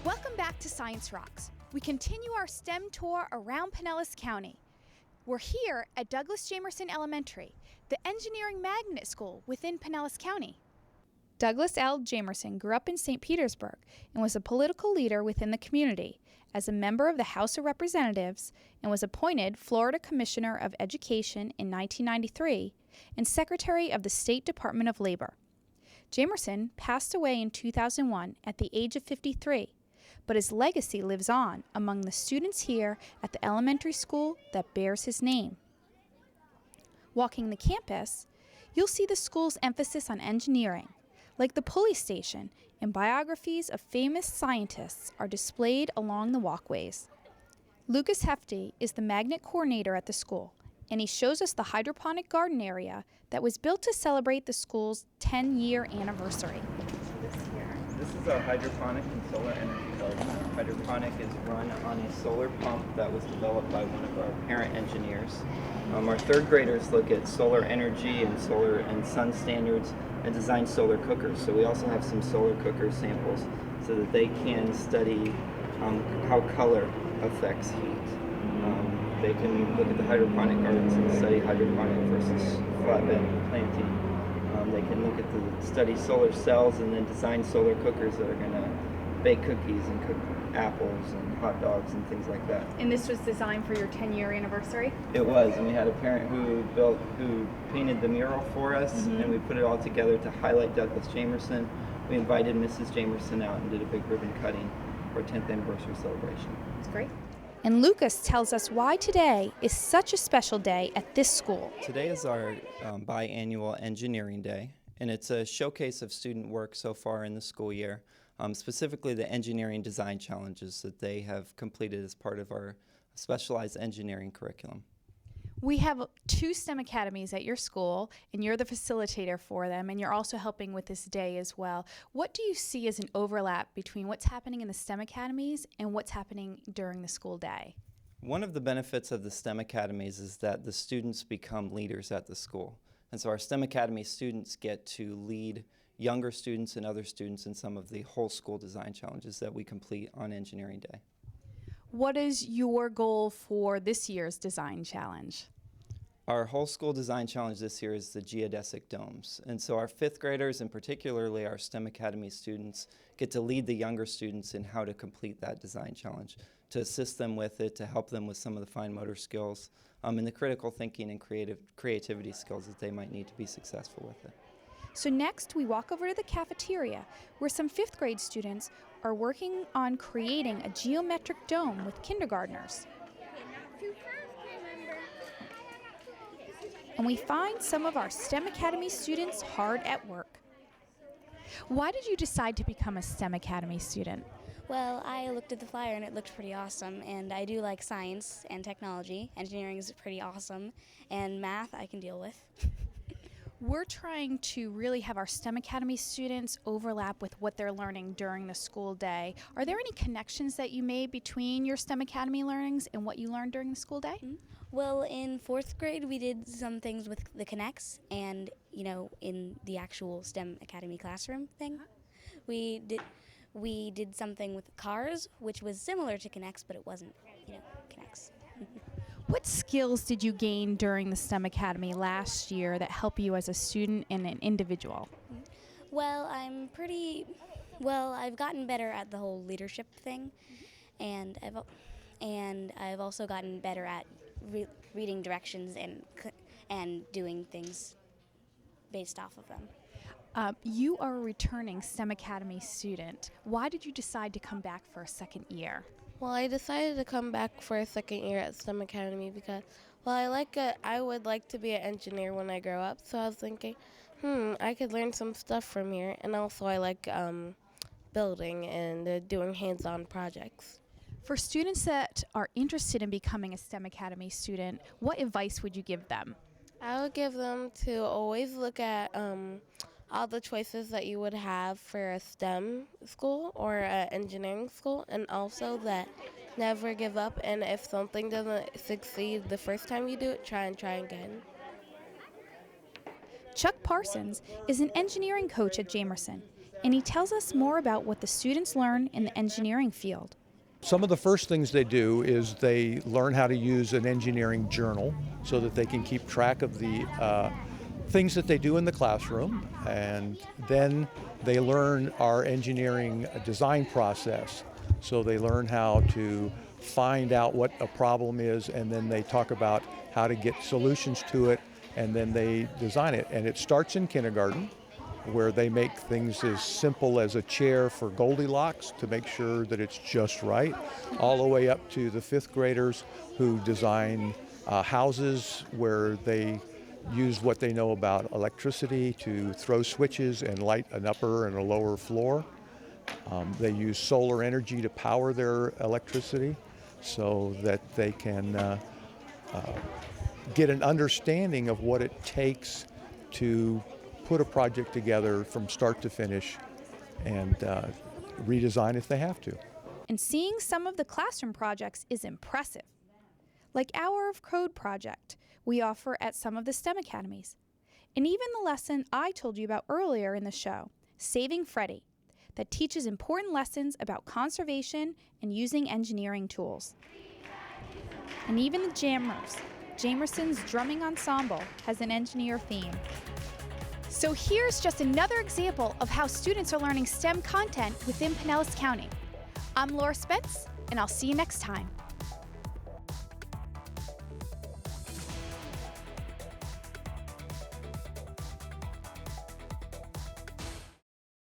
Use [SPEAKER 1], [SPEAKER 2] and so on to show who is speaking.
[SPEAKER 1] Welcome back to Science Rocks. We continue our STEM tour around Pinellas County. We're here at Douglas Jamerson Elementary, the engineering magnet school within Pinellas County. Douglas L. Jamerson grew up in St. Petersburg and was a political leader within the community as a member of the House of Representatives and was appointed Florida Commissioner of Education in 1993 and Secretary of the State Department of Labor. Jamerson passed away in 2001 at the age of 53, but his legacy lives on among the students here at the elementary school that bears his name. Walking the campus, you'll see the school's emphasis on engineering, like the pulley station, and biographies of famous scientists are displayed along the walkways. Lucas Hefty is the magnet coordinator at the school, and he shows us the hydroponic garden area that was built to celebrate the school's 10-year anniversary.
[SPEAKER 2] This is a hydroponic and solar energy garden. Hydroponic is run on a solar pump that was developed by one of our parent engineers. Our third graders look at solar energy and solar and sun standards and design solar cookers. So we also have some solar cooker samples so that they can study how color affects heat. They can look at the hydroponic gardens and study hydroponic versus flatbed planting. They can look at study solar cells and then design solar cookers that are going to bake cookies and cook apples and hot dogs and things like that.
[SPEAKER 1] And this was designed for your 10-year anniversary?
[SPEAKER 2] It was, and we had a parent who painted the mural for us, and we put it all together to highlight Douglas Jamerson. We invited Mrs. Jamerson out and did a big ribbon cutting for our 10th anniversary celebration.
[SPEAKER 1] That's great. And Lucas tells us why today is such a special day at this school.
[SPEAKER 2] Today is our biannual engineering day, and it's a showcase of student work so far in the school year, specifically the engineering design challenges that they have completed as part of our specialized engineering curriculum.
[SPEAKER 1] We have 2 STEM academies at your school, and you're the facilitator for them, and you're also helping with this day as well. What do you see as an overlap between what's happening in the STEM academies and what's happening during the school day?
[SPEAKER 2] One of the benefits of the STEM academies is that the students become leaders at the school. And so our STEM academy students get to lead younger students and other students in some of the whole school design challenges that we complete on Engineering Day.
[SPEAKER 1] What is your goal for this year's design challenge?
[SPEAKER 2] Our whole school design challenge this year is the geodesic domes. And so our 5th graders, and particularly our STEM Academy students, get to lead the younger students in how to complete that design challenge, to assist them with it, to help them with some of the fine motor skills, and the critical thinking and creativity skills that they might need to be successful with it.
[SPEAKER 1] So next, we walk over to the cafeteria, where some 5th grade students are working on creating a geometric dome with kindergartners. And we find some of our STEM Academy students hard at work. Why did you decide to become a STEM Academy student?
[SPEAKER 3] Well, I looked at the flyer and it looked pretty awesome, and I do like science and technology. Engineering is pretty awesome, and math I can deal with.
[SPEAKER 1] We're trying to really have our STEM Academy students overlap with what they're learning during the school day. Are there any connections that you made between your STEM Academy learnings and what you learned during the school day?
[SPEAKER 3] Well, in 4th grade we did some things with the Connects and, in the actual STEM Academy classroom thing. We did something with cars, which was similar to Connects, but it wasn't, Connects.
[SPEAKER 1] What skills did you gain during the STEM Academy last year that help you as a student and an individual?
[SPEAKER 3] Well, I've gotten better at the whole leadership thing, and I've also gotten better at reading directions and doing things based off of them.
[SPEAKER 1] You are a returning STEM Academy student. Why did you decide to come back for a second year?
[SPEAKER 4] Well, I decided to come back for a second year at STEM Academy because, I would like to be an engineer when I grow up. So I was thinking, I could learn some stuff from here. And also I like building and doing hands-on projects.
[SPEAKER 1] For students that are interested in becoming a STEM Academy student, what advice would you give them?
[SPEAKER 4] I would give them to always look at all the choices that you would have for a STEM school or an engineering school, and also that never give up, and if something doesn't succeed the first time you do it, try again.
[SPEAKER 1] Chuck Parsons is an engineering coach at Jamerson. and he tells us more about what the students learn in the engineering field.
[SPEAKER 5] Some of the first things they do is they learn how to use an engineering journal so that they can keep track of the things that they do in the classroom, and then they learn our engineering design process. So they learn how to find out what a problem is, and then they talk about how to get solutions to it, and then they design it. And it starts in kindergarten, where they make things as simple as a chair for Goldilocks to make sure that it's just right, all the way up to the 5th graders who design houses where they use what they know about electricity to throw switches and light an upper and a lower floor. They use solar energy to power their electricity so that they can get an understanding of what it takes to put a project together from start to finish and redesign if they have to.
[SPEAKER 1] And seeing some of the classroom projects is impressive. Like Hour of Code project we offer at some of the STEM academies. And even the lesson I told you about earlier in the show, Saving Freddy, that teaches important lessons about conservation and using engineering tools. And even the Jamerson's drumming ensemble has an engineer theme. So here's just another example of how students are learning STEM content within Pinellas County. I'm Laura Spence, and I'll see you next time.